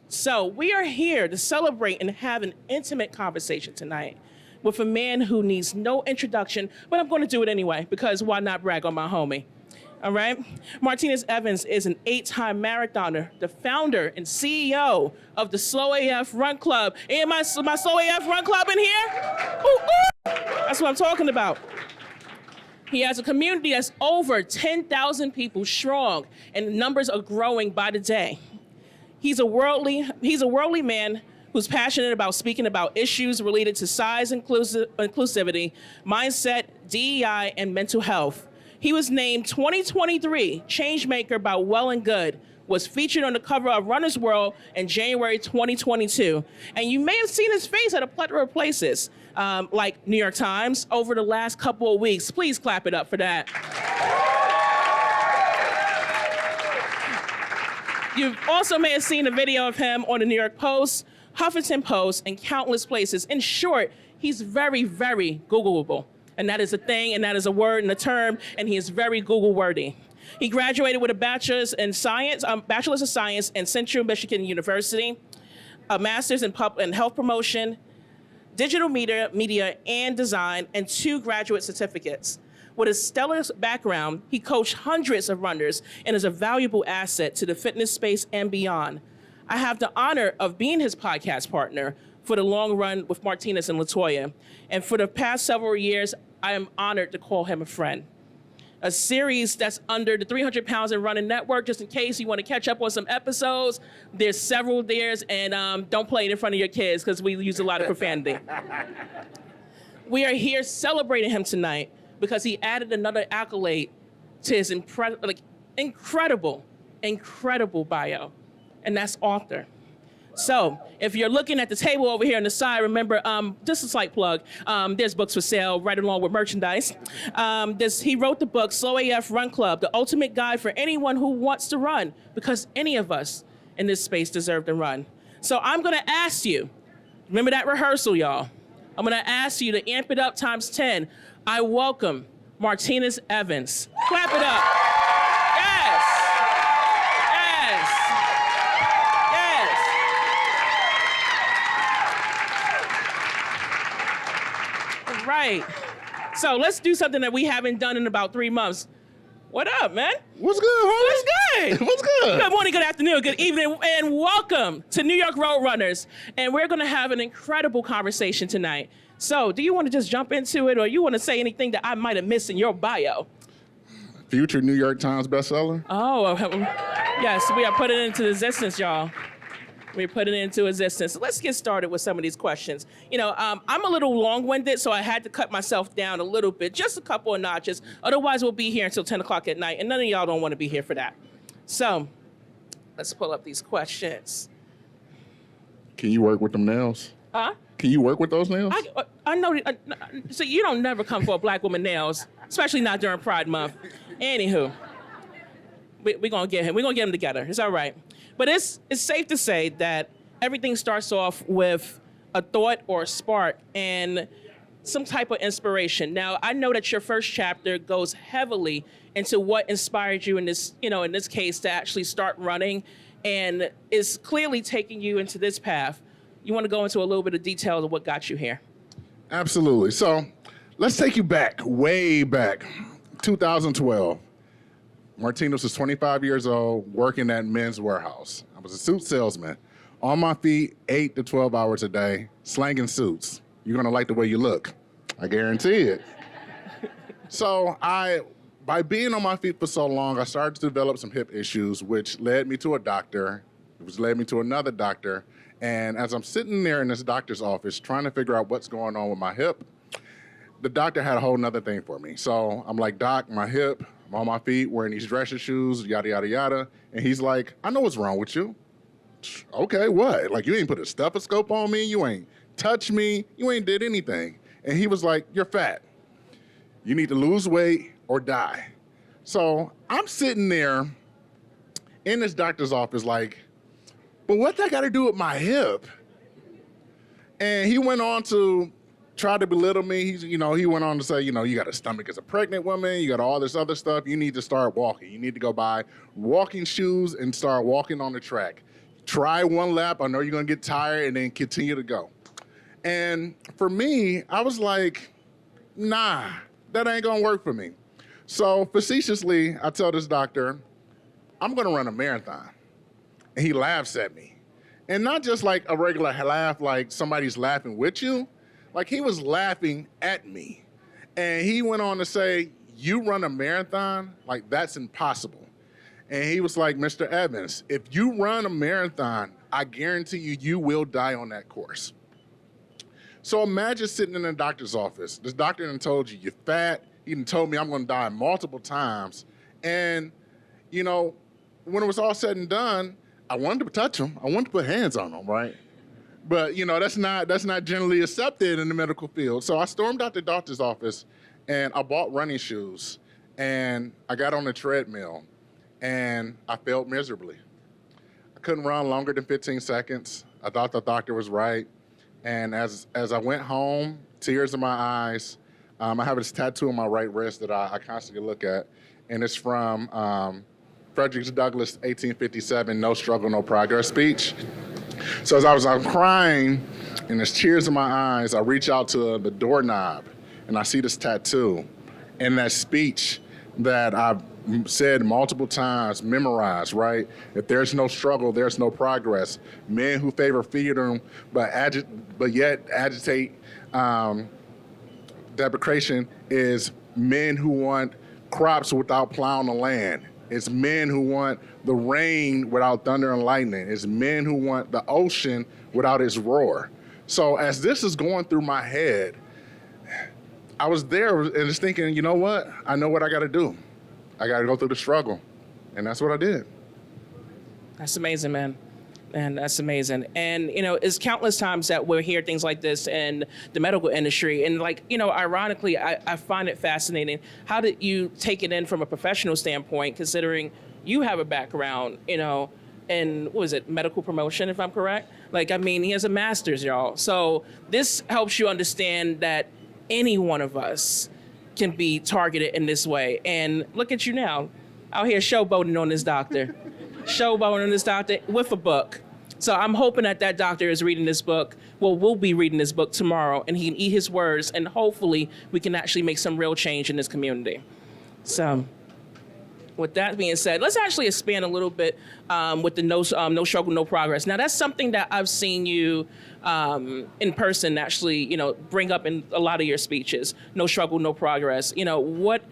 So we are here to celebrate and have an intimate conversation tonight with a man who needs no introduction, but I'm going to do it anyway because why not brag on my homie? All right? Martinus Evans is an 8-time marathoner, the founder and CEO of the Slow AF Run Club. And my Slow AF Run Club in here? Ooh, ooh. That's what I'm talking about. He has a community that's over 10,000 people strong, and the numbers are growing by the day. He's a worldly man who's passionate about speaking about issues related to size inclusivity, mindset, DEI, and mental health. He was named 2023 Changemaker by Well and Good, was featured on the cover of Runner's World in January 2022. And you may have seen his face at a plethora of places, like New York Times, over the last couple of weeks. Please clap it up for that. You also may have seen a video of him on the New York Post, Huffington Post, and countless places. In short, he's very, very Googleable. And that is a thing, and that is a word and a term, and he is very Google-worthy. He graduated with a bachelor's of science in Central Michigan University, a master's in health promotion, digital media and design, and 2 graduate certificates. With a stellar background, he coached hundreds of runners and is a valuable asset to the fitness space and beyond. I have the honor of being his podcast partner for the long run with Martinus and Latoya. And for the past several years, I am honored to call him a friend. A series that's under the 300 Pounds in Running Network, just in case you want to catch up on some episodes. There's several there, and don't play it in front of your kids because we use a lot of profanity. We are here celebrating him tonight because he added another accolade to his incredible bio, and that's author. So if you're looking at the table over here on the side, remember, just a slight plug, there's books for sale right along with merchandise. He wrote the book, Slow AF Run Club, the ultimate guide for anyone who wants to run, because any of us in this space deserve to run. So I'm gonna ask you, remember that rehearsal, y'all? I'm gonna ask you to amp it up times 10. I welcome Martinus Evans. Clap it up. Yes. Yes. Yes. Right. So let's do something that we haven't done in about 3 months. What up, man? What's good, homie? What's good? What's good? Good morning, good afternoon, good evening, and welcome to New York Road Runners. And we're gonna have an incredible conversation tonight. So do you wanna just jump into it, or you wanna say anything that I might have missed in your bio? Future New York Times bestseller? Oh, yes, we are putting it into existence, y'all. We're putting it into existence. So let's get started with some of these questions. You know, I'm a little long-winded, so I had to cut myself down a little bit, just a couple of notches. Otherwise, we'll be here until 10 o'clock at night, and none of y'all don't want to be here for that. So let's pull up these questions. Can you work with them nails? Huh? Can you work with those nails? I know. So you don't never come for a black woman nails, especially not during Pride Month. Anywho, we're gonna get him. We're gonna get him together. It's all right. But it's safe to say that everything starts off with a thought or a spark and some type of inspiration. Now, I know that your first chapter goes heavily into what inspired you in this, in this case, to actually start running, and is clearly taking you into this path. You want to go into a little bit of detail of what got you here? Absolutely. So let's take you back, way back, 2012. Martinus was 25 years old, working at Men's Warehouse. I was a suit salesman, on my feet 8 to 12 hours a day, slanging suits. You're gonna like the way you look, I guarantee it. So by being on my feet for so long, I started to develop some hip issues, which led me to a doctor, which led me to another doctor. And as I'm sitting there in this doctor's office trying to figure out what's going on with my hip, the doctor had a whole nother thing for me. So I'm like, Doc, my hip, I'm on my feet wearing these dressing shoes, yada, yada, yada. And he's like, I know what's wrong with you. Okay, what? Like, you ain't put a stethoscope on me, you ain't touched me, you ain't did anything. And he was like, you're fat. You need to lose weight or die. So I'm sitting there in this doctor's office like, but what's that got to do with my hip? And he went on to try to belittle me. He went on to say, you got a stomach as a pregnant woman, you got all this other stuff, you need to start walking. You need to go buy walking shoes and start walking on the track. try one lap. I know you're going to get tired, and then continue to go. And for me, I was like, nah, that ain't going to work for me. So facetiously, I tell this doctor, I'm going to run a marathon. And he laughs at me. And not just like a regular laugh, like somebody's laughing with you. Like he was laughing at me. And he went on to say, you run a marathon? Like that's impossible. And he was like, Mr. Evans, if you run a marathon, I guarantee you, you will die on that course. So imagine sitting in a doctor's office. This doctor done told you you're fat. He done told me I'm going to die multiple times. And, you know, when it was all said and done, I wanted to touch him. I wanted to put hands on him, right? But, you know, that's not generally accepted in the medical field. So I stormed out the doctor's office, and I bought running shoes, and I got on the treadmill. And I failed miserably. I couldn't run longer than 15 seconds. I thought the doctor was right. And as I went home, tears in my eyes, I have this tattoo on my right wrist that I constantly look at. And it's from Frederick Douglass' 1857, No Struggle, No Progress speech. So as I was crying and there's tears in my eyes, I reach out to the doorknob and I see this tattoo. And that speech that I've said multiple times, memorized, right? If there's no struggle, there's no progress. Men who favor freedom but yet agitate deprecation is men who want crops without plowing the land. It's men who want the rain without thunder and lightning. It's men who want the ocean without its roar. So as this is going through my head, I was there and just thinking, you know what? I know what I got to do. I got to go through the struggle. And that's what I did. That's amazing, man. And that's amazing. And, you know, it's countless times that we'll hear things like this in the medical industry. And like, you know, ironically, I find it fascinating. How did you take it in from a professional standpoint, considering you have a background, you know, in, what was it, medical promotion, if I'm correct? Like, I mean, he has a master's, y'all. So this helps you understand that any one of us can be targeted in this way. And look at you now, out here showboating on this doctor. Showboating on this doctor with a book. So I'm hoping that doctor is reading this book. Well, we'll be reading this book tomorrow, and he can eat his words, and hopefully we can actually make some real change in this community. So with that being said, let's actually expand a little bit with the no struggle, no progress. Now, that's something that I've seen you in person actually, you know, bring up in a lot of your speeches. No struggle, no progress. You know, what,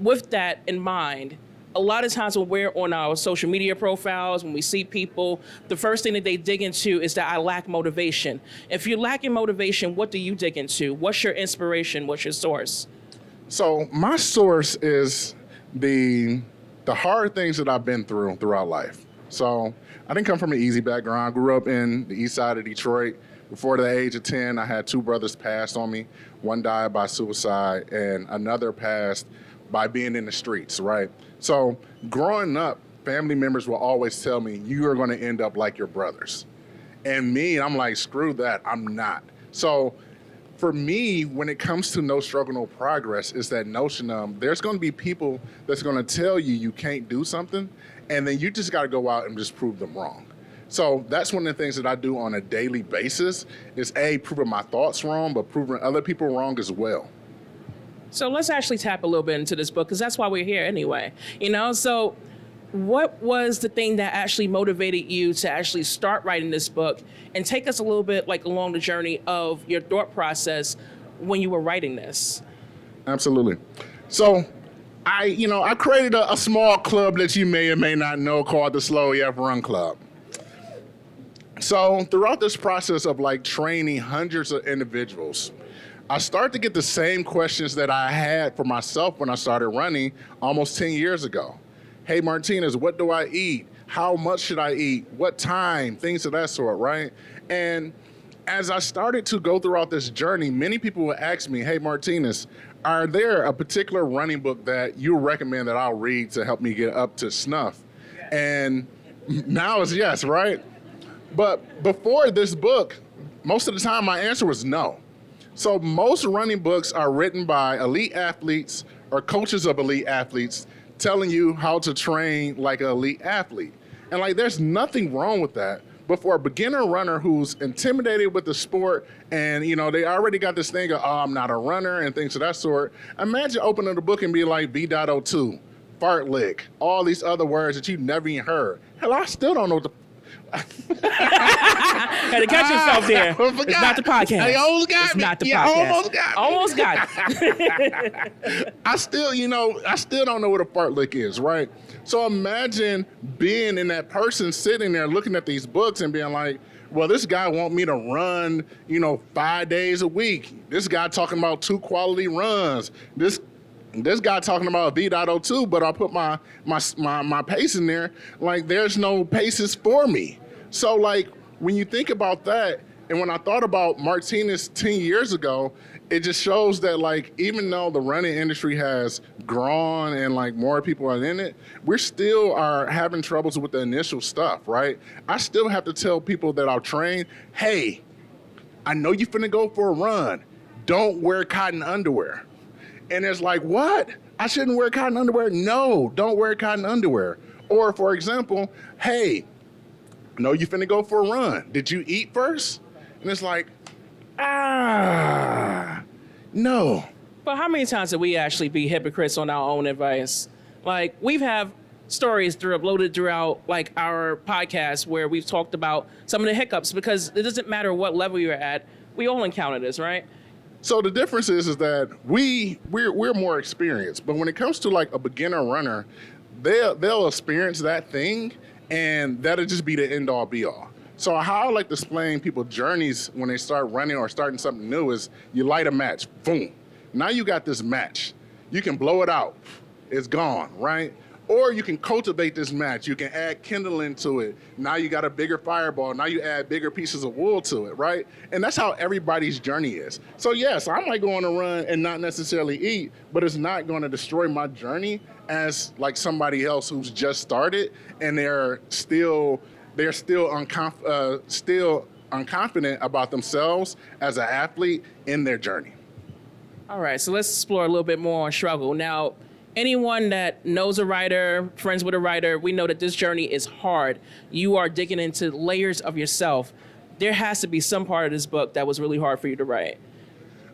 with that in mind, a lot of times when we're on our social media profiles, when we see people, the first thing that they dig into is that I lack motivation. If you're lacking motivation, what do you dig into? What's your inspiration? What's your source? So my source is the hard things that I've been through throughout life. So I didn't come from an easy background. I grew up in the east side of Detroit. Before the age of 10, I had two brothers pass on me. One died by suicide and another passed by being in the streets, right? So growing up, family members will always tell me, you are going to end up like your brothers. And me, I'm like, screw that, I'm not. So for me, when it comes to no struggle, no progress, is that notion of there's going to be people that's going to tell you you can't do something, and then you just got to go out and just prove them wrong. So that's one of the things that I do on a daily basis is proving my thoughts wrong, but proving other people wrong as well. So let's actually tap a little bit into this book, because that's why we're here anyway. You know, so what was the thing that actually motivated you to actually start writing this book, and take us a little bit like along the journey of your thought process when you were writing this? Absolutely. So I created a small club that you may or may not know called the Slow AF Run Club. So throughout this process of like training hundreds of individuals, I started to get the same questions that I had for myself when I started running almost 10 years ago. Hey, Martinus, what do I eat? How much should I eat? What time? Things of that sort, right? And as I started to go throughout this journey, many people would ask me, hey, Martinus, are there a particular running book that you recommend that I'll read to help me get up to snuff? And now it's yes, right? But before this book, most of the time my answer was no. So most running books are written by elite athletes or coaches of elite athletes telling you how to train like an elite athlete. And like, there's nothing wrong with that. But for a beginner runner who's intimidated with the sport and, you know, they already got this thing of, oh, I'm not a runner and things of that sort, imagine opening the book and be like V.02, fartlek, all these other words that you've never even heard. Hell, I still don't know what the... Had to catch yourself there. It's not the podcast. I almost got it's me. not the you podcast. Almost got me. Almost got it. I still don't know what a fartlek is, right? So imagine being in that person sitting there looking at these books and being like, well, this guy want me to run, 5 days a week. This guy talking about 2 quality runs. This guy talking about V.02, but I'll put my pace in there. Like, there's no paces for me. So, like, when you think about that, and when I thought about Martinus 10 years ago, it just shows that, like, even though the running industry has grown and, like, more people are in it, we still are having troubles with the initial stuff, right? I still have to tell people that I'll train, hey, I know you finna go for a run. Don't wear cotton underwear. And it's like, what? I shouldn't wear cotton underwear? No, don't wear cotton underwear. Or, for example, hey, no, you finna go for a run. Did you eat first? And it's like, no. But how many times did we actually be hypocrites on our own advice? Like, we've have stories uploaded throughout, like, our podcast where we've talked about some of the hiccups, because it doesn't matter what level you're at. We all encounter this, right? So the difference is that we're more experienced, but when it comes to like a beginner runner, they'll experience that thing, and that'll just be the end all be all. So how I like to explain people's journeys when they start running or starting something new is you light a match, boom. Now you got this match. You can blow it out, it's gone, right? Or you can cultivate this match. You can add kindling to it. Now you got a bigger fireball. Now you add bigger pieces of wool to it, right? And that's how everybody's journey is. So yes, I might go on a run and not necessarily eat, but it's not going to destroy my journey as like somebody else who's just started and they're still unconfident about themselves as an athlete in their journey. All right, so let's explore a little bit more on struggle. Now, anyone that knows a writer, friends with a writer, we know that this journey is hard. You are digging into layers of yourself. There has to be some part of this book that was really hard for you to write.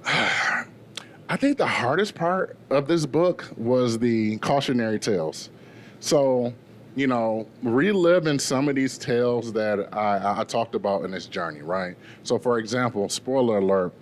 I think the hardest part of this book was the cautionary tales. So, reliving some of these tales that I talked about in this journey, right? So, for example, spoiler alert,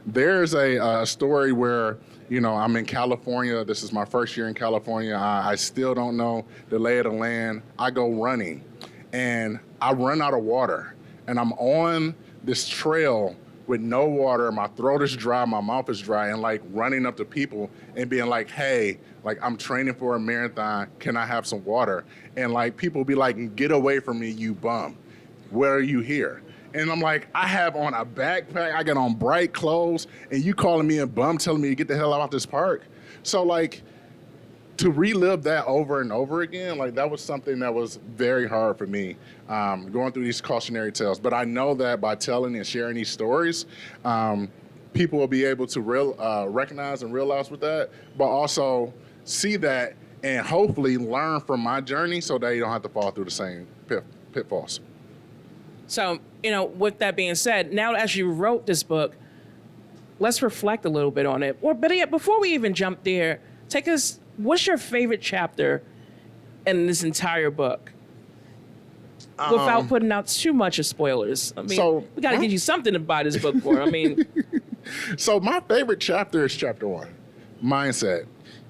there's a story where I'm in California. This is my first year in California. I still don't know the lay of the land. I go running, and I run out of water. And I'm on this trail with no water. My throat is dry. My mouth is dry. And, like, running up to people and being like, hey, like, I'm training for a marathon. Can I have some water? And, like, people be like, get away from me, you bum. Where are you here? And I'm like, I have on a backpack, I got on bright clothes, and you calling me a bum, telling me to get the hell out of this park. So, like, to relive that over and over again, like, that was something that was very hard for me, going through these cautionary tales. But I know that by telling and sharing these stories, people will be able to recognize and realize with that, but also see that and hopefully learn from my journey so that you don't have to fall through the same pitfalls. So, with that being said, now as you wrote this book, let's reflect a little bit on it. Or better yet, before we even jump there, what's your favorite chapter in this entire book? Without putting out too much of spoilers. I mean, we got to give you something to buy this book for. I mean. So my favorite chapter is chapter 1, mindset.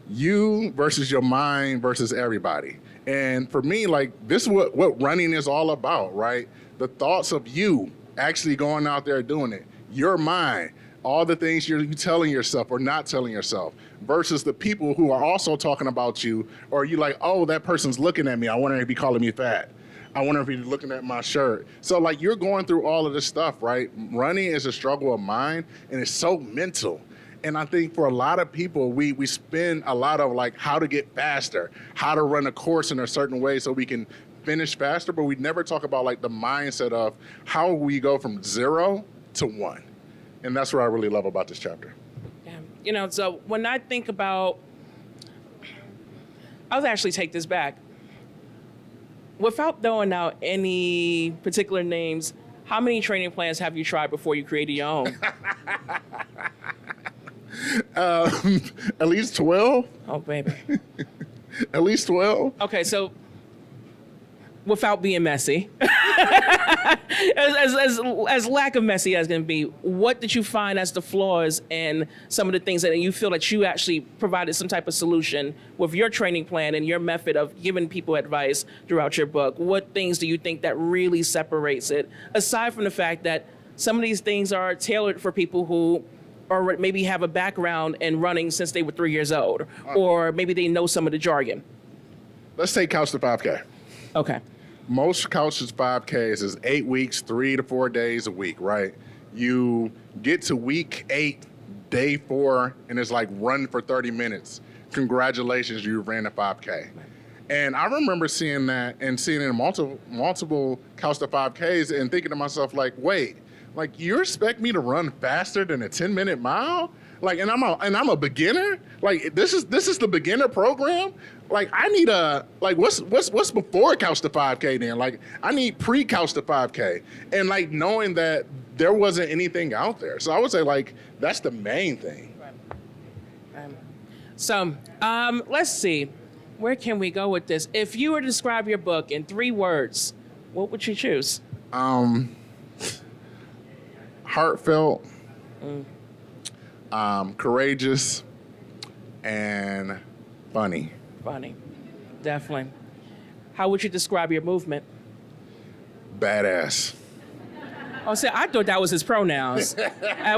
You versus your mind versus everybody. And for me, like, this is what running is all about, right? The thoughts of you actually going out there doing it. Your mind, all the things you're telling yourself or not telling yourself, versus the people who are also talking about you, or you like, oh, that person's looking at me. I wonder if he's calling me fat. I wonder if he's looking at my shirt. So, like, you're going through all of this stuff, right? Running is a struggle of mind, and it's so mental. And I think for a lot of people, we spend a lot of, like, how to get faster, how to run a course in a certain way so we can finish faster, but we never talk about, like, the mindset of how we go from 0 to 1. And that's what I really love about this chapter. Yeah. So when I think about, I'll actually take this back. Without throwing out any particular names, how many training plans have you tried before you created your own? At least 12. Oh, baby. At least 12. Okay, so without being messy, as lack of messy as can be, what did you find as the flaws in some of the things that you feel that you actually provided some type of solution with your training plan and your method of giving people advice throughout your book? What things do you think that really separates it, aside from the fact that some of these things are tailored for people who or maybe have a background in running since they were 3 years old, or maybe they know some of the jargon? Let's take Couch to 5K. Okay. Most Couch to 5Ks is 8 weeks, 3 to 4 days a week, right? You get to week 8, day 4, and it's like run for 30 minutes. Congratulations, you ran a 5K. And I remember seeing that and seeing it in multiple Couch to 5Ks and thinking to myself, like, wait, like you expect me to run faster than a 10-minute mile? Like, and I'm a beginner? Like, this is the beginner program? Like, I need what's before Couch to 5K then? Like, I need pre-Couch to 5K. And like knowing that there wasn't anything out there. So I would say like, that's the main thing. So let's see, where can we go with this? If you were to describe your book in 3 words, what would you choose? Heartfelt, courageous, and funny. Funny, definitely. How would you describe your movement? Badass. Oh, see, I thought that was his pronouns. At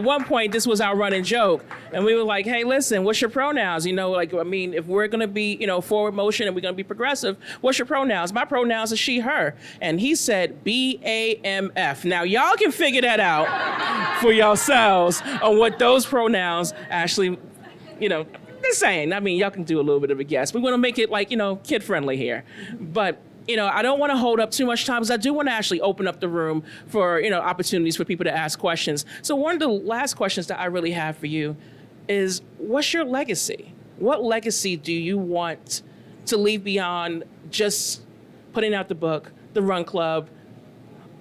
one point, this was our running joke. And we were like, hey, listen, what's your pronouns? You know, like, I mean, if we're going to be, forward motion and we're going to be progressive, what's your pronouns? My pronouns are she, her. And he said BAMF. Now, y'all can figure that out for yourselves on what those pronouns actually, just saying. I mean, y'all can do a little bit of a guess. We want to make it like, kid-friendly here. But I don't want to hold up too much time because I do want to actually open up the room for, opportunities for people to ask questions. So one of the last questions that I really have for you is, what's your legacy? What legacy do you want to leave beyond just putting out the book, the Run Club,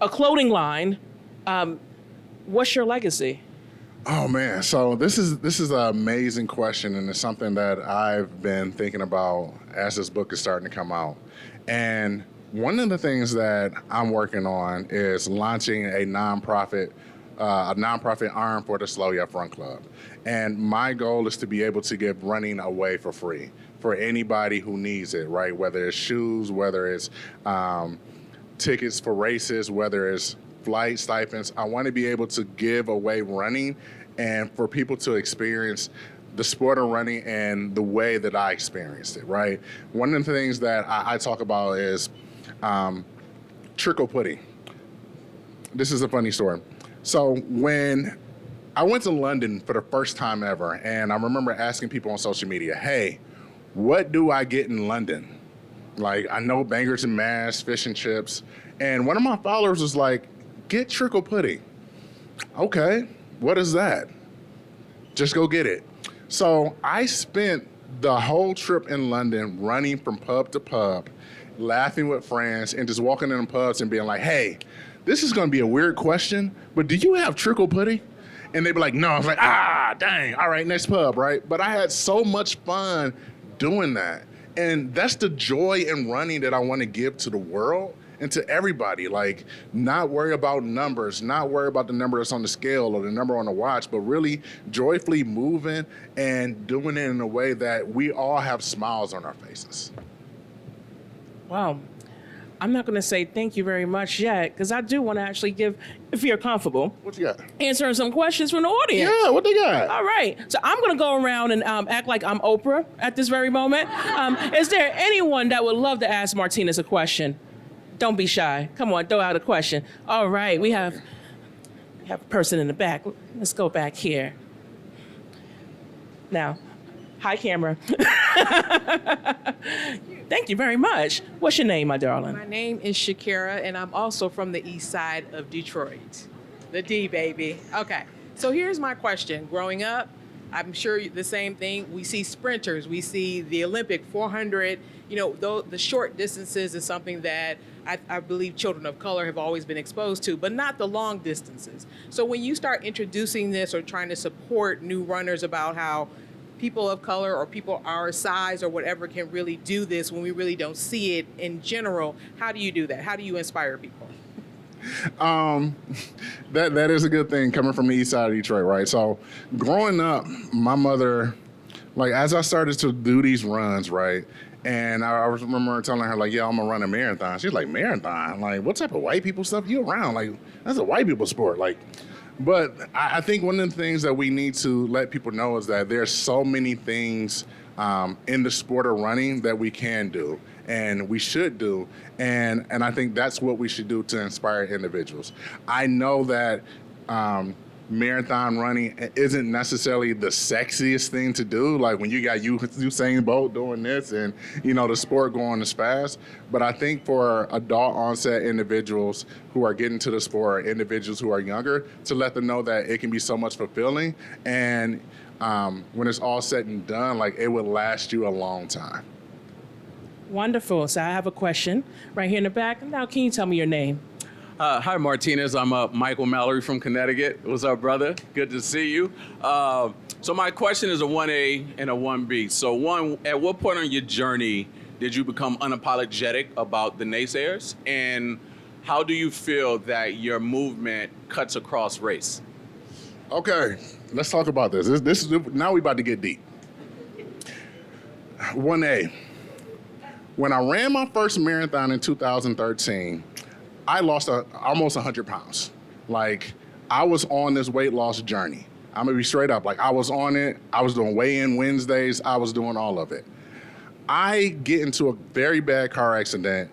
a clothing line? What's your legacy? Oh man, so this is an amazing question, and it's something that I've been thinking about as this book is starting to come out. And one of the things that I'm working on is launching a nonprofit arm for the Slow Yet Run Club. And my goal is to be able to give running away for free for anybody who needs it, right? Whether it's shoes, whether it's tickets for races, whether it's flight stipends. I want to be able to give away running and for people to experience the sport of running and the way that I experienced it, right? One of the things that I talk about is trickle pudding. This is a funny story. So when I went to London for the first time ever, and I remember asking people on social media, hey, what do I get in London? Like, I know bangers and mash, fish and chips. And one of my followers was like, get trickle pudding. Okay, what is that? Just go get it. So I spent the whole trip in London running from pub to pub, laughing with friends, and just walking in the pubs and being like, hey, this is gonna be a weird question, but do you have trickle pudding? And they'd be like, no. I was like, dang, all right, next pub, right? But I had so much fun doing that. And that's the joy in running that I wanna give to the world and to everybody. Like, not worry about numbers, not worry about the number that's on the scale or the number on the watch, but really joyfully moving and doing it in a way that we all have smiles on our faces. Wow. I'm not going to say thank you very much yet, because I do want to actually give, if you're comfortable, What you got? answering some questions from the audience. Yeah, what they got? All right. So I'm going to go around and act like I'm Oprah at this very moment. Is there anyone that would love to ask Martinus a question? Don't be shy. Come on, throw out a question. All right, we have a person in the back. Let's go back here. Now, hi, camera. Thank you very much. What's your name, my darling? My name is Shakira, and I'm also from the east side of Detroit. The D, baby. Okay, so here's my question. Growing up, I'm sure the same thing. We see sprinters, we see the Olympic 400. The short distances is something that I believe children of color have always been exposed to, but not the long distances. So when you start introducing this or trying to support new runners about how people of color or people our size or whatever can really do this when we really don't see it in general, how do you do that? How do you inspire people? That is a good thing coming from the east side of Detroit, right? So growing up, my mother, like as I started to do these runs, right? And I remember telling her, like, yeah, I'm gonna run a marathon. She's like, marathon? Like, what type of white people stuff you around? Like, that's a white people sport. Like, but I think one of the things that we need to let people know is that there's so many things in the sport of running that we can do and we should do. And I think that's what we should do to inspire individuals. I know that marathon running isn't necessarily the sexiest thing to do. Like when you got Usain Bolt doing this and, the sport going as fast. But I think for adult onset individuals who are getting to the sport, or individuals who are younger, to let them know that it can be so much fulfilling. And when it's all said and done, like it will last you a long time. Wonderful. So I have a question right here in the back. Now, can you tell me your name? Hi, Martinez. I'm Michael Mallory from Connecticut. What's up, brother? Good to see you. So my question is a 1A and a 1B. So one, at what point on your journey did you become unapologetic about the naysayers? And how do you feel that your movement cuts across race? Okay, let's talk about this. This is now we about to get deep. 1A. When I ran my first marathon in 2013, I lost almost 100 pounds. Like, I was on this weight loss journey. I'm gonna be straight up. Like, I was on it. I was doing weigh-in Wednesdays. I was doing all of it. I get into a very bad car accident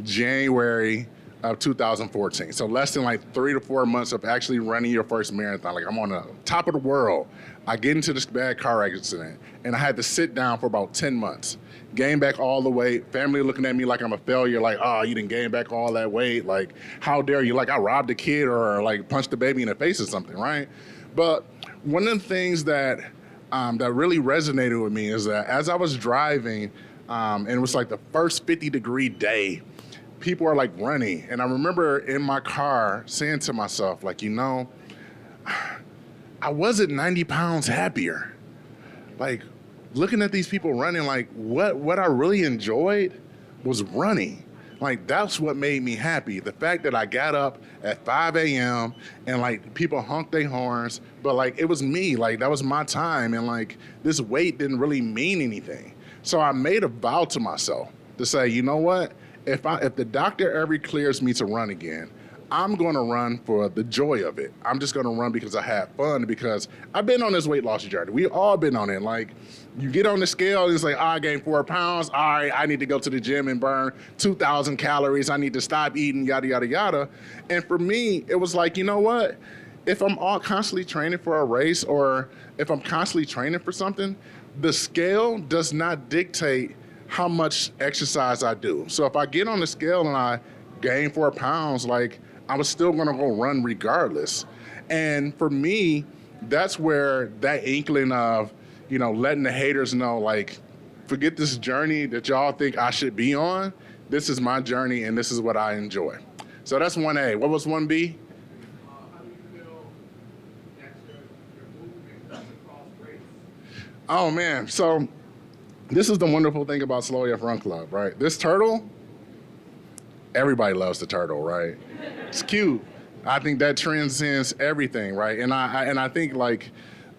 January of 2014. So less than like 3 to 4 months of actually running your first marathon. Like, I'm on the top of the world. I get into this bad car accident, and I had to sit down for about 10 months. Gain back all the weight, family looking at me like I'm a failure, like, oh, you didn't gain back all that weight, like, how dare you, like I robbed a kid or like punched the baby in the face or something, right? But one of the things that really resonated with me is that as I was driving, and it was like the first 50-degree day, people are like running, and I remember in my car saying to myself, like, I wasn't 90 pounds happier. Like, looking at these people running, like what I really enjoyed was running. Like, that's what made me happy. The fact that I got up at 5 a.m. and like people honked their horns, but like it was me, like that was my time, and like this weight didn't really mean anything. So I made a vow to myself to say, you know what? If the doctor ever clears me to run again, I'm gonna run for the joy of it. I'm just gonna run because I had fun, because I've been on this weight loss journey. We all been on it. Like, you get on the scale and it's like, I gained 4 pounds. All right, I need to go to the gym and burn 2,000 calories. I need to stop eating, yada, yada, yada. And for me, it was like, you know what? If I'm all constantly training for a race, or if I'm constantly training for something, the scale does not dictate how much exercise I do. So if I get on the scale and I gain 4 pounds, like, I was still gonna go run regardless. And for me, that's where that inkling of, letting the haters know, like, forget this journey that y'all think I should be on. This is my journey, and this is what I enjoy. So that's 1A. What was 1B? How do you feel that your movement cuts across race? Oh, man. So this is the wonderful thing about Slow AF Run Club, right? This turtle, everybody loves the turtle, right? It's cute. I think that transcends everything, right? And I think, like,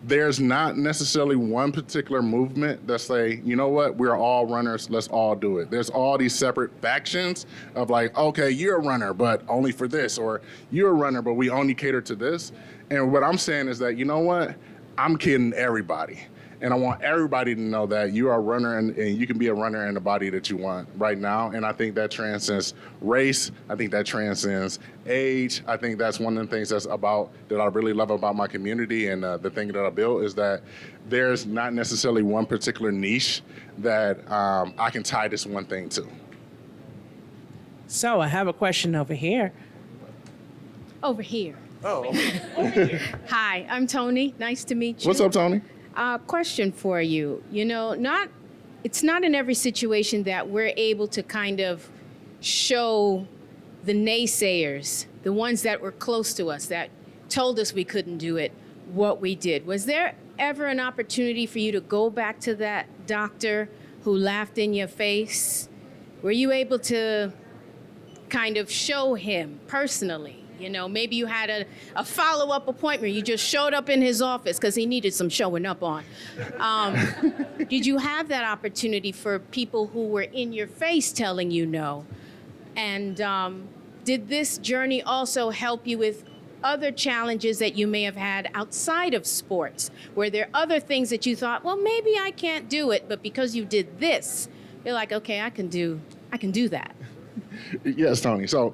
there's not necessarily one particular movement that say, you know what, we're all runners, let's all do it. There's all these separate factions of like, okay, you're a runner, but only for this, or you're a runner, but we only cater to this. And what I'm saying is that, you know what, I'm kidding everybody. And I want everybody to know that you are a runner, and you can be a runner in the body that you want right now. And I think that transcends race. I think that transcends age. I think that's one of the things that I really love about my community, and the thing that I built is that there's not necessarily one particular niche that I can tie this one thing to. So I have a question over here. Over here. Oh. Hi, I'm Tony. Nice to meet you. What's up, Tony? Question for you. You know, it's not in every situation that we're able to kind of show the naysayers, the ones that were close to us, that told us we couldn't do it, what we did. Was there ever an opportunity for you to go back to that doctor who laughed in your face? Were you able to kind of show him personally? You know, maybe you had a follow-up appointment. You just showed up in his office because he needed some showing up on. Did you have that opportunity for people who were in your face telling you no? And did this journey also help you with other challenges that you may have had outside of sports? Were there other things that you thought, well, maybe I can't do it, but because you did this, you're like, okay, I can do that. Yes, Tony. So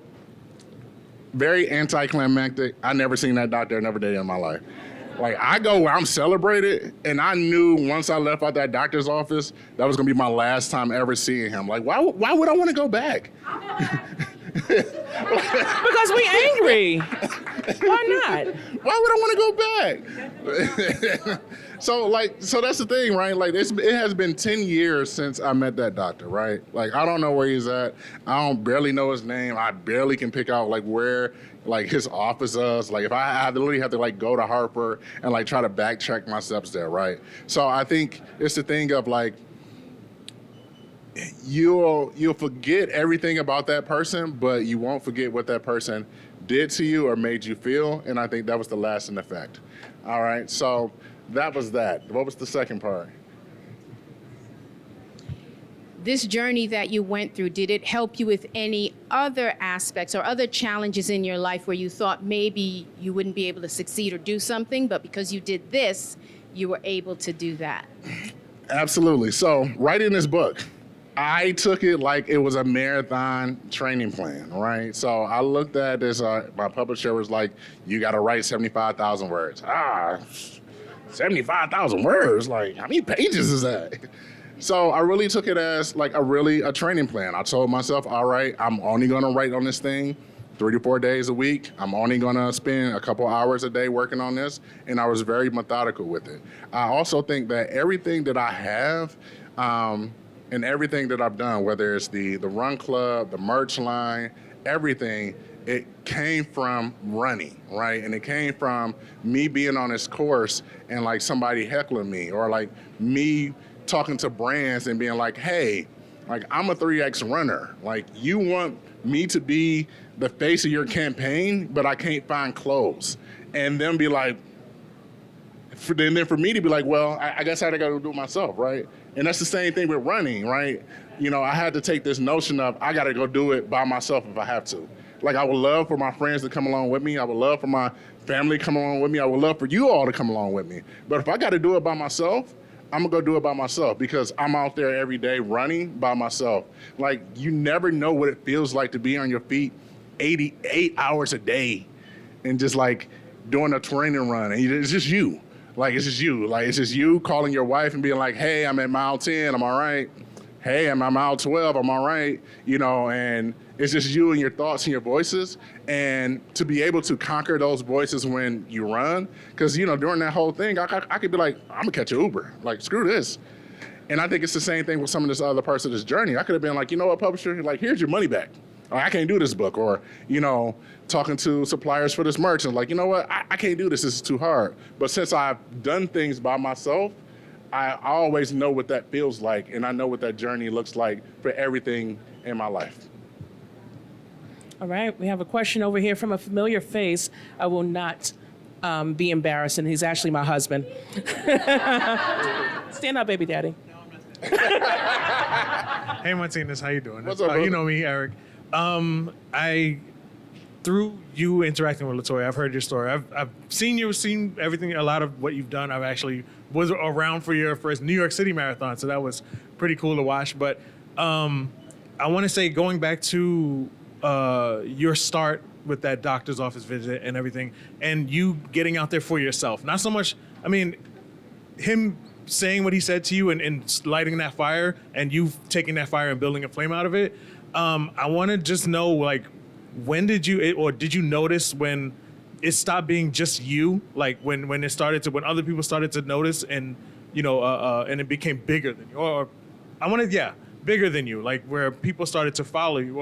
very anticlimactic. I never seen that doctor another day in my life. Like, I go where I'm celebrated, and I knew once I left out that doctor's office, that was gonna be my last time ever seeing him. Like, why would I want to go back? Because we angry. Why not? Why would I want to go back? So that's the thing, right? Like, it has been 10 years since I met that doctor, right? Like, I don't know where he's at. I don't barely know his name. I barely can pick out like where like his office is. Like, if I literally have to like go to Harper and like try to backtrack my steps there, right? So I think it's the thing of like, you'll forget everything about that person, but you won't forget what that person did to you or made you feel. And I think that was the lasting effect. All right, so that was that. What was the second part? This journey that you went through, did it help you with any other aspects or other challenges in your life where you thought maybe you wouldn't be able to succeed or do something, but because you did this, you were able to do that? Absolutely. So writing this book, I took it like it was a marathon training plan, right? So I looked at this, my publisher was like, you got to write 75,000 words. 75,000 words? Like, how many pages is that? So I really took it as like a training plan. I told myself, all right, I'm only going to write on this thing 3 to 4 days a week. I'm only going to spend a couple hours a day working on this. And I was very methodical with it. I also think that everything that I have, and everything that I've done, whether it's the Run Club, the merch line, everything, it came from running, right? And it came from me being on this course and like somebody heckling me, or like me talking to brands and being like, hey, like, I'm a 3X runner. Like, you want me to be the face of your campaign, but I can't find clothes. And then be like, then for me to be like, well, I guess I gotta do it myself, right? And that's the same thing with running, right? You know, I had to take this notion of I gotta go do it by myself if I have to. Like, I would love for my friends to come along with me. I would love for my family to come along with me. I would love for you all to come along with me. But if I gotta do it by myself, I'm gonna go do it by myself, because I'm out there every day running by myself. Like, you never know what it feels like to be on your feet 88 hours a day and just like doing a training run, and it's just you. Like, it's just you. Like, it's just you calling your wife and being like, hey, I'm at mile 10, I'm all right. Hey, I'm at mile 12, I'm all right. You know, and it's just you and your thoughts and your voices. And to be able to conquer those voices when you run, because, you know, during that whole thing, I could be like, I'm gonna catch an Uber. Like, screw this. And I think it's the same thing with some of this other parts of this journey. I could have been like, you know what, publisher, like, here's your money back. Or I can't do this book. Or, you know, talking to suppliers for this merch and like, you know what, I can't do this is too hard. But since I've done things by myself, I always know what that feels like, and I know what that journey looks like for everything in my life. All right, we have a question over here from a familiar face. I will not be embarrassed, and he's actually my husband. Stand up, baby daddy. Hey, Martinus, how you doing? What's up, brother? You know me, Eric. Through you interacting with Latoya, I've heard your story. I've seen everything, a lot of what you've done. I've actually was around for your first New York City marathon, so that was pretty cool to watch. But I want to say, going back to your start with that doctor's office visit and everything, and you getting out there for yourself. Not so much, I mean, him saying what he said to you and lighting that fire, and you taking that fire and building a flame out of it. I want to just know, like, when did you notice when it stopped being just you? Like when other people started to notice and and it became bigger than you, or bigger than you, like where people started to follow you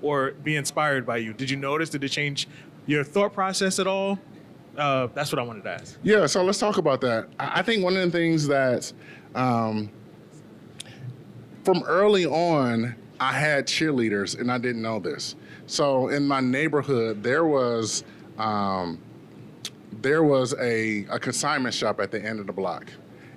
or be inspired by you? Did you notice? Did it change your thought process at all? That's what I wanted to ask. Yeah, so let's talk about that. I think one of the things that from early on, I had cheerleaders, and I didn't know this. So in my neighborhood, there was a consignment shop at the end of the block.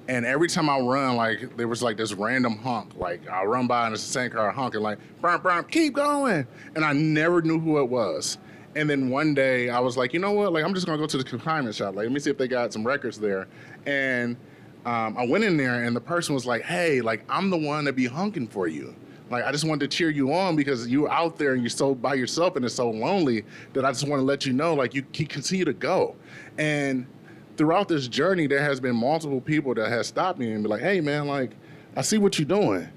And every time I run, like, there was like this random honk. Like, I'll run by and it's the same car honking, like, burn, burn, keep going. And I never knew who it was. And then one day I was like, you know what? Like, I'm just gonna go to the consignment shop. Like, let me see if they got some records there. And I went in there and the person was like, hey, like, I'm the one that be honking for you. Like, I just wanted to cheer you on because you're out there and you're so by yourself and it's so lonely that I just want to let you know, like, you continue to go. And throughout this journey, there has been multiple people that have stopped me and be like, hey, man, like, I see what you're doing.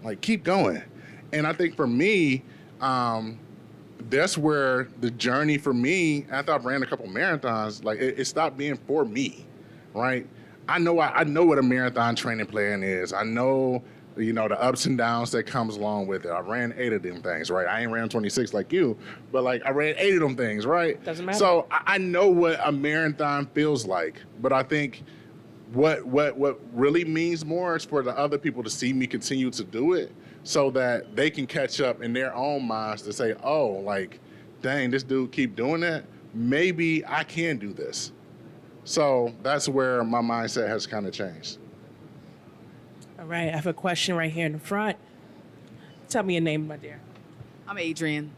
Like, keep going. And I think for me, that's where the journey for me, after I've ran a couple marathons, like, it stopped being for me, right? I know what a marathon training plan is. I know, the ups and downs that comes along with it. I ran 8 of them things, right? I ain't ran 26 like you, but like I ran 8 of them things, right? Doesn't matter. So I know what a marathon feels like, but I think what really means more is for the other people to see me continue to do it so that they can catch up in their own minds to say, oh, like, dang, this dude keep doing that. Maybe I can do this. So that's where my mindset has kind of changed. All right, I have a question right here in the front. Tell me your name, my dear. I'm Adrian.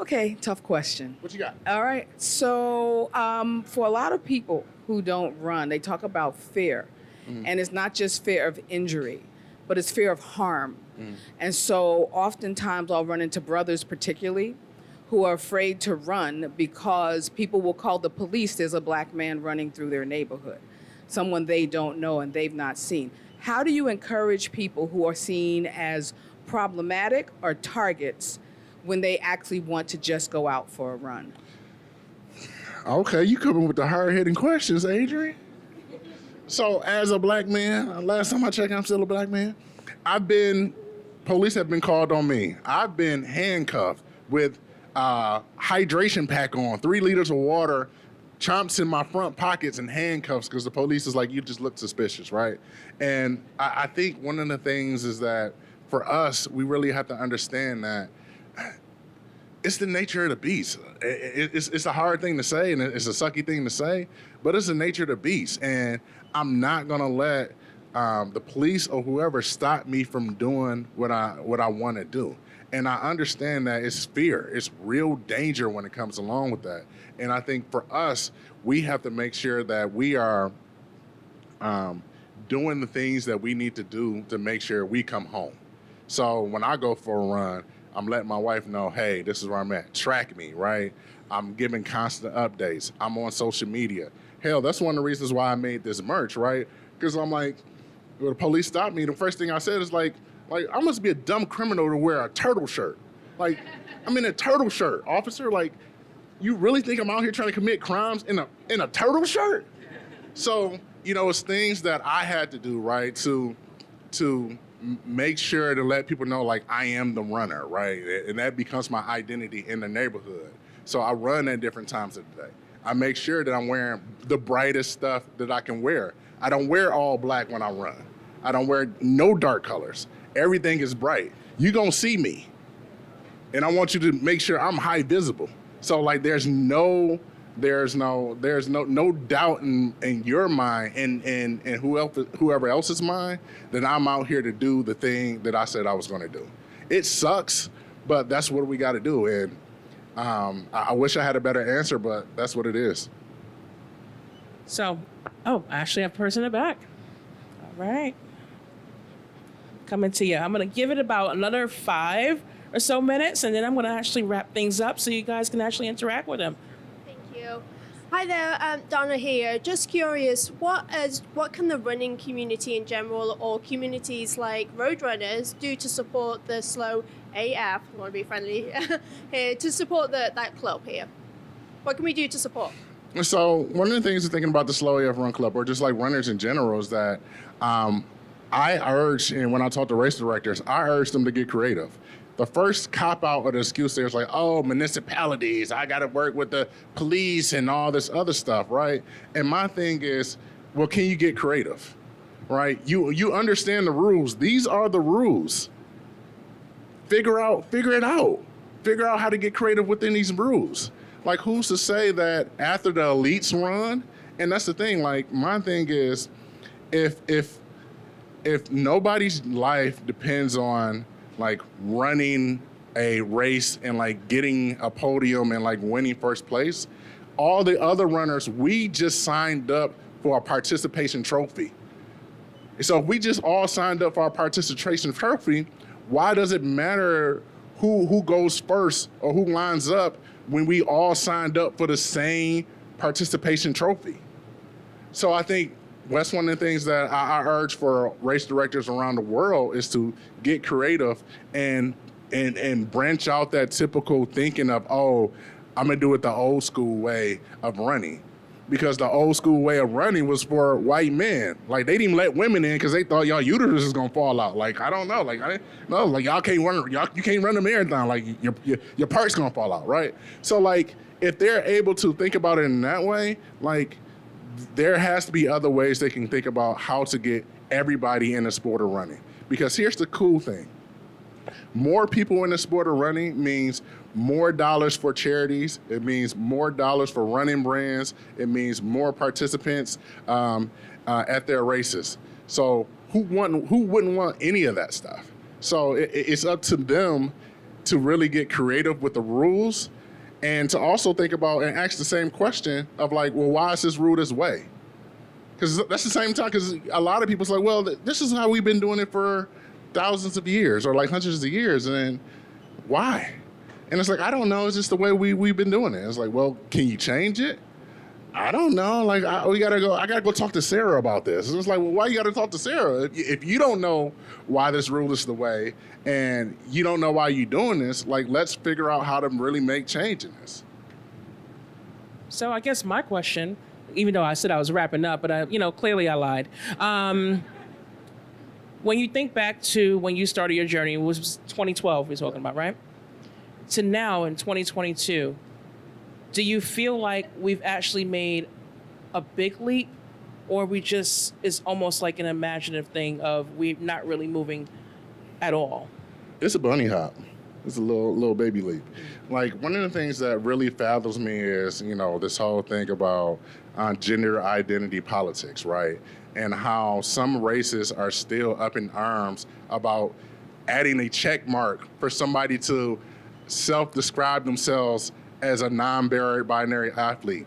Okay, tough question. What you got? All right, so for a lot of people who don't run, they talk about fear. And it's not just fear of injury, but it's fear of harm. And so oftentimes I'll run into brothers particularly who are afraid to run because people will call the police. There's a black man running through their neighborhood, someone they don't know and they've not seen. How do you encourage people who are seen as problematic or targets when they actually want to just go out for a run? Okay, you coming with the hard-hitting questions, Adrian. So as a black man, last time I checked, I'm still a black man. Police have been called on me. I've been handcuffed with hydration pack on, 3 liters of water, chomps in my front pockets and handcuffs because the police is like, you just look suspicious, right? And I think one of the things is that for us, we really have to understand that it's the nature of the beast. It's a hard thing to say and it's a sucky thing to say, but it's the nature of the beast. And I'm not gonna let the police or whoever stop me from doing what I want to do. And I understand that it's fear. It's real danger when it comes along with that. And I think for us, we have to make sure that we are doing the things that we need to do to make sure we come home. So when I go for a run, I'm letting my wife know, hey, this is where I'm at. Track me, right? I'm giving constant updates. I'm on social media. Hell, that's one of the reasons why I made this merch, right? Because I'm like, when the police stopped me, the first thing I said is like, I must be a dumb criminal to wear a turtle shirt. Like, I'm in a turtle shirt, officer. Like, you really think I'm out here trying to commit crimes in a turtle shirt? So, it's things that I had to do, right, to make sure to let people know, like, I am the runner, right? And that becomes my identity in the neighborhood. So I run at different times of the day. I make sure that I'm wearing the brightest stuff that I can wear. I don't wear all black when I run. I don't wear no dark colors. Everything is bright. You're gonna see me. And I want you to make sure I'm high visible. So like there's no doubt in your mind and whoever else's mind that I'm out here to do the thing that I said I was gonna do. It sucks, but that's what we gotta do. And I wish I had a better answer, but that's what it is. So, I actually have a person in the back. All right. Coming to you. I'm going to give it about another 5 or so minutes, and then I'm going to actually wrap things up so you guys can actually interact with them. Thank you. Hi there, Donna here. Just curious, what can the running community in general or communities like Roadrunners do to support the Slow AF, I want to be friendly here, to support that club here? What can we do to support? And so one of the things thinking about the Slow AF Run Club, or just like runners in general, is that I urge, and when I talk to race directors, I urge them to get creative. The first cop-out or the excuse there is like, oh, municipalities, I got to work with the police and all this other stuff, right? And my thing is, well, can you get creative, right? You understand the rules. These are the rules. Figure it out. Figure out how to get creative within these rules. Like, who's to say that after the elites run, and that's the thing, like, my thing is, if nobody's life depends on like running a race and like getting a podium and like winning first place, all the other runners, we just signed up for a participation trophy. So if we just all signed up for our participation trophy, why does it matter who goes first or who lines up when we all signed up for the same participation trophy? So I think that's one of the things that I urge for race directors around the world is to get creative and branch out that typical thinking of, oh, I'm gonna do it the old school way of running. Because the old school way of running was for white men. Like, they didn't let women in because they thought y'all uterus is gonna fall out. Like, I don't know. Like, y'all can't run. You can't run a marathon. Like, your part's gonna fall out, right? So, like, if they're able to think about it in that way, like, there has to be other ways they can think about how to get everybody in the sport of running. Because here's the cool thing. More people in the sport of running means more dollars for charities. It means more dollars for running brands. It means more participants at their races. So who wouldn't want any of that stuff? So it's up to them to really get creative with the rules, and to also think about and ask the same question of like, well, why is this rule this way? Because that's the same time, because a lot of people say, well, this is how we've been doing it for thousands of years or like hundreds of years, and then why? And it's like, I don't know, it's just the way we've been doing it. It's like, well, can you change it? I don't know. Like, I gotta go talk to Sarah about this. It's like, well, why you gotta talk to Sarah? If you don't know why this rule is the way, and you don't know why you're doing this, like, let's figure out how to really make change in this. So I guess my question, even though I said I was wrapping up, but clearly I lied. When you think back to when you started your journey, it was 2012 we're talking about, right? To now in 2022, do you feel like we've actually made a big leap, or it's almost like an imaginative thing of we're not really moving at all? It's a bunny hop. It's a little baby leap. Like, one of the things that really fathoms me is, this whole thing about gender identity politics, right? And how some races are still up in arms about adding a check mark for somebody to self-describe themselves as a non-binary athlete.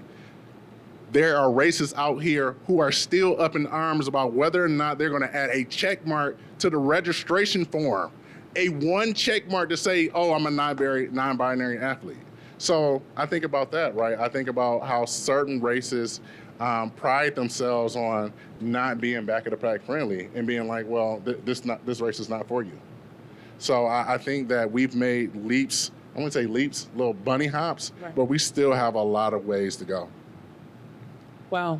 There are races out here who are still up in arms about whether or not they're going to add a check mark to the registration form. A one check mark to say, oh, I'm a non-binary athlete. So I think about that, right? I think about how certain races pride themselves on not being back of the pack friendly and being like, well, this race is not for you. So I think that we've made leaps. I wouldn't say leaps, little bunny hops, right, but we still have a lot of ways to go. Well,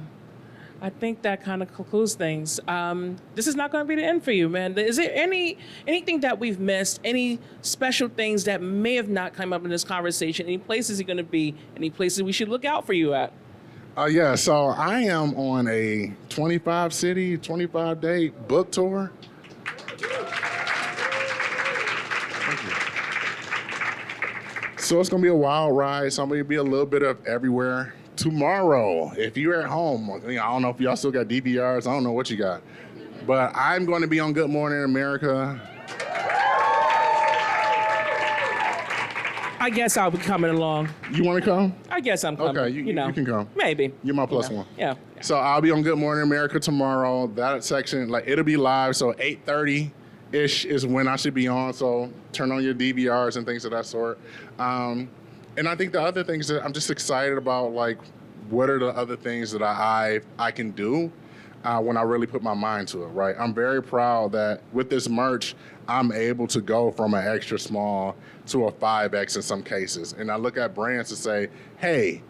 I think that kind of concludes things. This is not going to be the end for you, man. Is there anything that we've missed? Any special things that may have not come up in this conversation? Any places you're going to be? Any places we should look out for you at? Yeah, so I am on a 25-city, 25-day book tour. So it's going to be a wild ride. So I'm going to be a little bit of everywhere. Tomorrow, if you're at home, I don't know if y'all still got DVRs. I don't know what you got. But I'm going to be on Good Morning America. I guess I'll be coming along. You want to come? I guess I'm coming. Okay, you can come. Maybe. You're my plus one. Yeah. So I'll be on Good Morning America tomorrow. That section, it'll be live. So 8:30-ish is when I should be on. So turn on your DVRs and things of that sort. And I think the other things that I'm just excited about, what are the other things that I can do when I really put my mind to it, right? I'm very proud that with this merch, I'm able to go from an extra small to a 5X in some cases. And I look at brands and say, hey,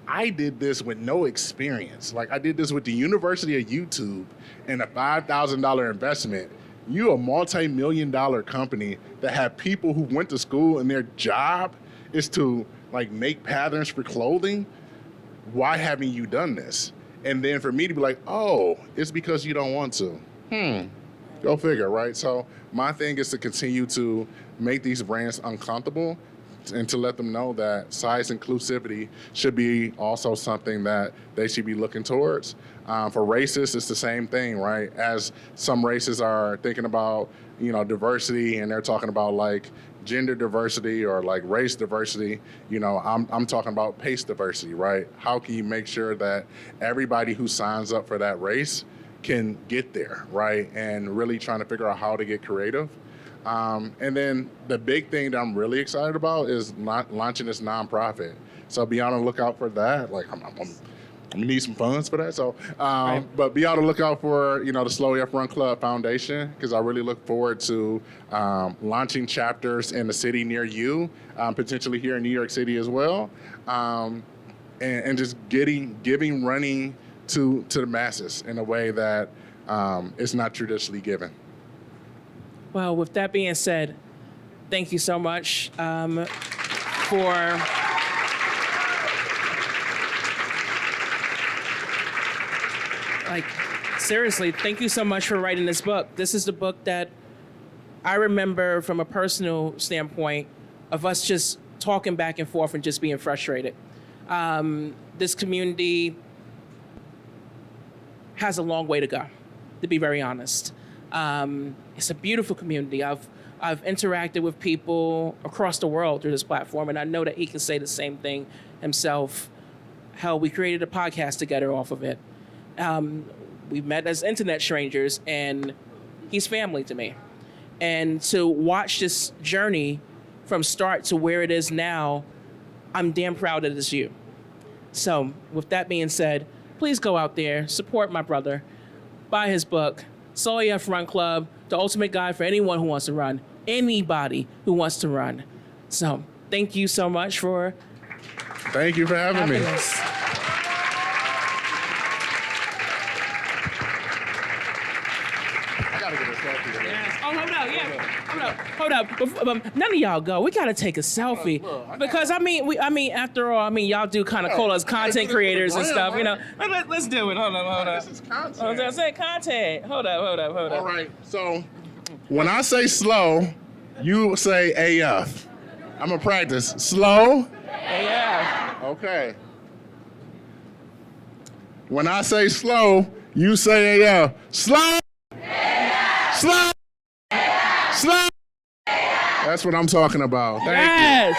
I did this with no experience. Like, I did this with the University of YouTube and a $5,000 investment. You a multi-million-dollar company that have people who went to school and their job is to like make patterns for clothing. Why haven't you done this? And then for me to be like, oh, it's because you don't want to. Go figure, right? So my thing is to continue to make these brands uncomfortable and to let them know that size inclusivity should be also something that they should be looking towards. For racists, it's the same thing, right? As some races are thinking about, diversity, and they're talking about like gender diversity or like race diversity, I'm talking about pace diversity, right? How can you make sure that everybody who signs up for that race can get there, right? And really trying to figure out how to get creative. And then the big thing that I'm really excited about is launching this nonprofit. So be on the lookout for that. Like I'm gonna need some funds for that. So, but be on the lookout for the Slow AF Run Club Foundation, because I really look forward to launching chapters in the city near you, potentially here in New York City as well, and just giving running to the masses in a way that it's not traditionally given. Well, with that being said, thank you so much for seriously, thank you so much for writing this book. This is the book that I remember from a personal standpoint of us just talking back and forth and just being frustrated. This community has a long way to go, to be very honest. It's a beautiful community. I've interacted with people across the world through this platform, and I know that he can say the same thing himself. Hell, we created a podcast together off of it. We met as internet strangers, and he's family to me. And to watch this journey from start to where it is now, I'm damn proud that it's you. So with that being said, please go out there, support my brother, buy his book, Slow AF Run Club, the ultimate guide for anyone who wants to run, anybody who wants to run. So thank you so much for Thank you for having me. us. I gotta get a selfie. Yes. Oh, hold up. None of y'all go. We gotta take a selfie because after all, y'all do kind of call us content creators and stuff. Let's do it. Hold up. This is content. I was gonna say content. Hold up. All right. So when I say slow, you say AF. I'm gonna practice. Slow. Yeah. Okay. When I say slow, you say AF. Slow. Slow. Slow. That's what I'm talking about. Thank you. Yes.